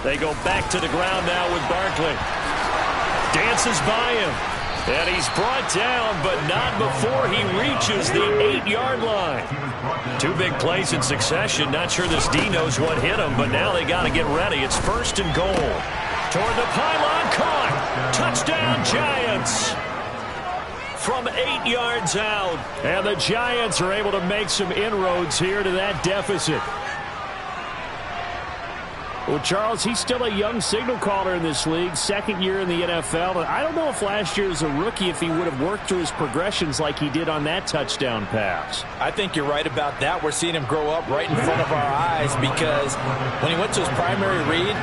They go back to the ground now with Barkley. Dances by him. And he's brought down, but not before he reaches the 8-yard line. 2 big plays in succession. Not sure this D knows what hit him, but now they got to get ready. It's 1st and goal. Toward the pylon, caught. Touchdown, Giants. From 8 yards out. And the Giants are able to make some inroads here to that deficit. Well, Charles, he's still a young signal caller in this league, 2nd year in the NFL. And I don't know if last year as a rookie if he would have worked through his progressions like he did on that touchdown pass. I think you're right about that. We're seeing him grow up right in front of our eyes because when he went to his primary read,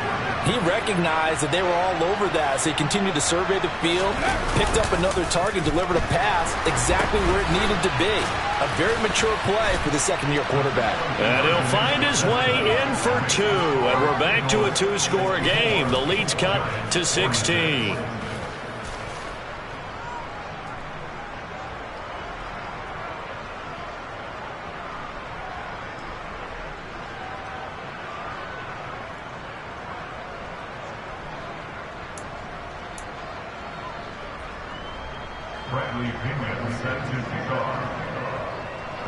he recognized that they were all over that, so he continued to survey the field, picked up another target, delivered a pass exactly where it needed to be. A very mature play for the 2nd-year quarterback. And he'll find his way in for 2, and we're back to a 2-score game. The lead's cut to 16.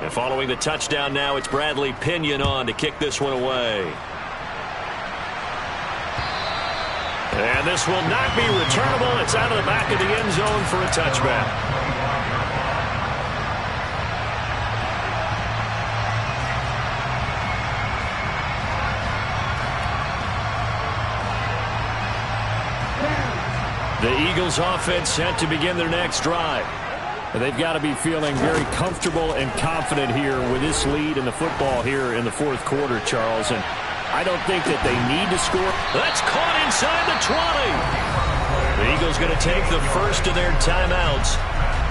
And following the touchdown now, it's Bradley Pinion on to kick this one away. And this will not be returnable. It's out of the back of the end zone for a touchback. The Eagles offense set to begin their next drive. They've got to be feeling very comfortable and confident here with this lead in the football here in the 4th quarter, Charles. And I don't think that they need to score. That's caught inside the 20. The Eagles going to take the first of their timeouts.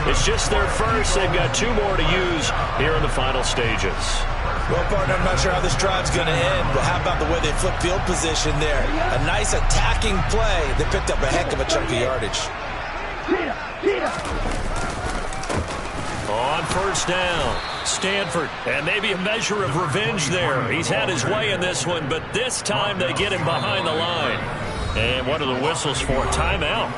It's just their first. They've got 2 more to use here in the final stages. Well, partner, I'm not sure how this drive's going to end, but how about the way they flip field position there? A nice attacking play. They picked up a heck of a chunk of yardage. On 1st down, Stanford, and maybe a measure of revenge there. He's had his way in this one, but this time they get him behind the line. And what are the whistles for? Timeout.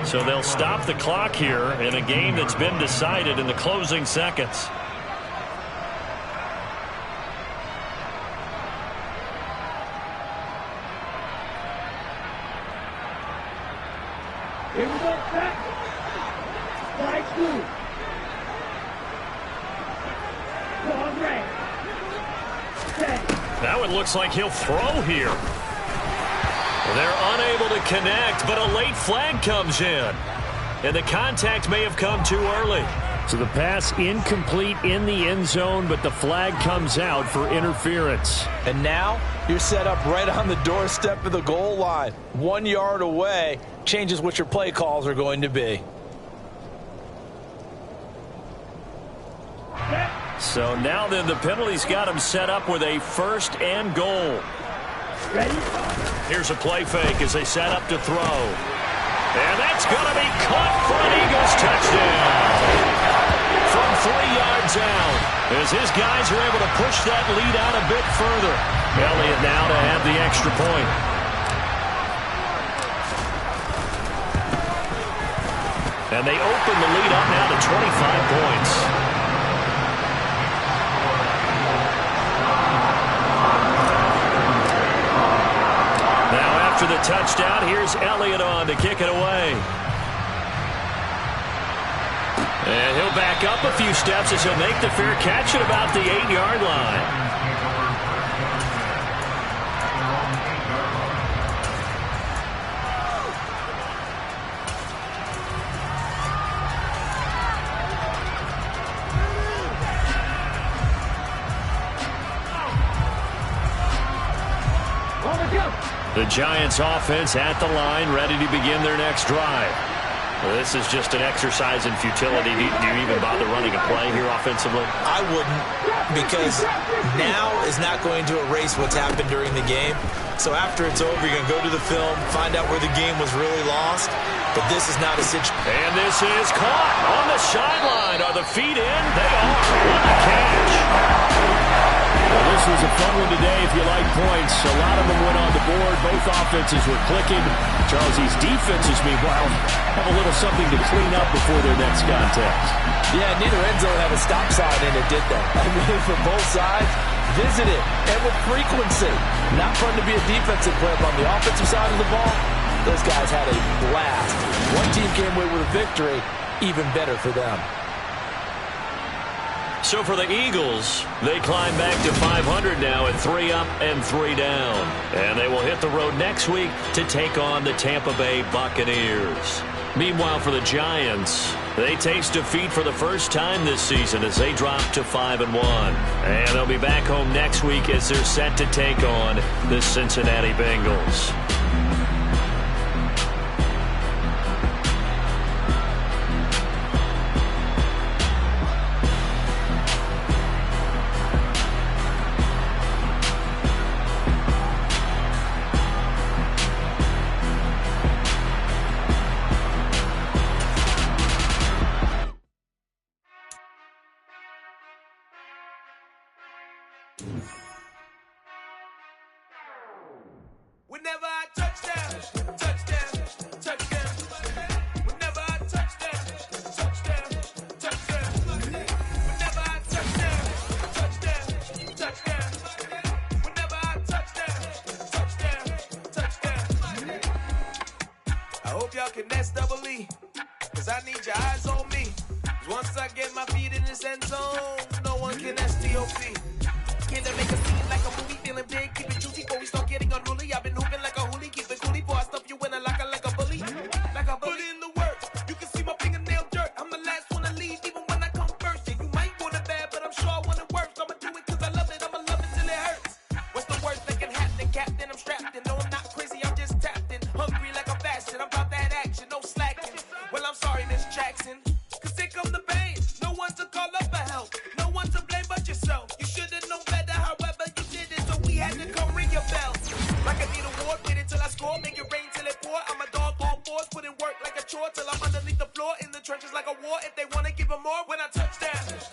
So they'll stop the clock here in a game that's been decided in the closing seconds. Here we go, set. Strike 2. Now it looks like he'll throw here. They're unable to connect, but a late flag comes in. And the contact may have come too early. So the pass incomplete in the end zone, but the flag comes out for interference. And now you're set up right on the doorstep of the goal line. 1 yard away changes what your play calls are going to be. So now then the penalty's got him set up with a 1st and goal. Here's a play fake as they set up to throw. And that's going to be caught for an Eagles touchdown. From 3 yards out, as his guys are able to push that lead out a bit further. Elliott now to have the extra point. And they open the lead up now to 25 points. After the touchdown, here's Elliott on to kick it away. And he'll back up a few steps as he'll make the fair catch at about the 8-yard line. The Giants offense at the line, ready to begin their next drive. Well, this is just an exercise in futility. Do you even bother running a play here offensively? I wouldn't, because now is not going to erase what's happened during the game. So after it's over, you're going to go to the film, find out where the game was really lost. But this is not a situation. And this is caught on the sideline. Are the feet in? They are. What a catch. Well, this was a fun one today if you like points. A lot of them went on the board. Both offenses were clicking. Charles, these defenses, meanwhile, have a little something to clean up before their next contest. Yeah, neither end zone had a stop sign in it, did they? I mean, for both sides, visit it, and with frequency. Not fun to be a defensive player, but on the offensive side of the ball, those guys had a blast. One team came away with a victory, even better for them. So for the Eagles, they climb back to 500 now at 3 up and 3 down. And they will hit the road next week to take on the Tampa Bay Buccaneers. Meanwhile, for the Giants, they taste defeat for the first time this season as they drop to 5-1. And they'll be back home next week as they're set to take on the Cincinnati Bengals. Whenever I touchdown, touchdown, touchdown. Whenever I touchdown, touchdown, touchdown. Whenever I touchdown, touchdown, touchdown. Whenever I touchdown, touchdown, touchdown. I hope y'all can double E, cause I need your eyes on me. Once I get my feet in this end zone, no one can STOP. Can they make a scene like a movie, feeling big, keep it juicy before we start getting unruly. I've been hooping like a hoolie, keep it coolie before I stuff you in a locker like a bully. Like a bully. Put in the work, you can see my fingernail dirt. I'm the last one to leave, even when I come first. Yeah, you might want it bad, but I'm sure I want it worse. I'ma do it cause I love it, I'ma love it till it hurts. What's the worst that can happen, Captain? I'm strapped in, no I'm not crazy, I'm just tapped in. Hungry like I'm fasting, I'm about that action, no slacking. Well, I'm sorry, Miss Jackson, cause here come the pain. No one to call up for help, no one to blame but yourself. You should've known better, however you did it, so we had to come ring your bell. Like I need a award, wait until I score, make it rain till it pour. I'm a dog on fours, put in work like a chore till I'm underneath the floor, in the trenches like a war. If they wanna give them more, when I touch down.